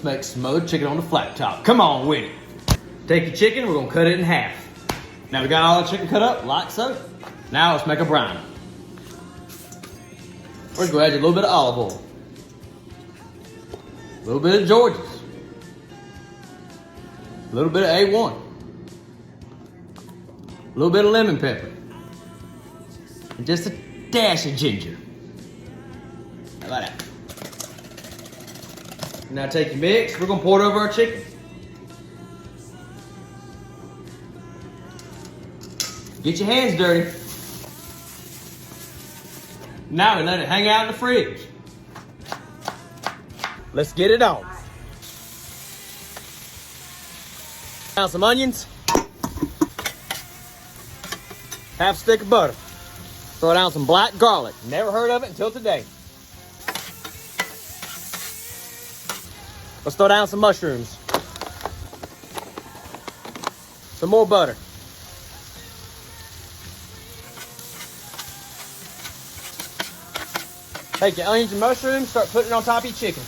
make smothered chicken on the flat top. Come on with it. Take your chicken, we're gonna cut it in half. Now we got all the chicken cut up, like so. Now let's make a brine. We're gonna add a little bit of olive oil. A little bit of George's. A little bit of A1. A little bit of lemon pepper. And just a dash of ginger. How about that? Now take your mix, we're gonna pour it over our chicken. Get your hands dirty. Now we let it hang out in the fridge. Let's get it on. Now some onions. Half a stick of butter. Throw down some black garlic. Never heard of it until today. Let's throw down some mushrooms. Some more butter. Take your onions and mushrooms, start putting it on top of your chicken.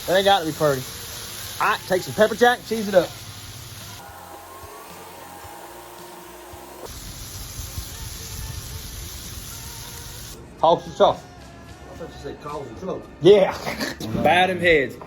That ain't got to be pretty. All right, take some Pepperjack, cheese it up. Hog some sauce. I thought you said calls and trouble. Yeah. Bad them heads.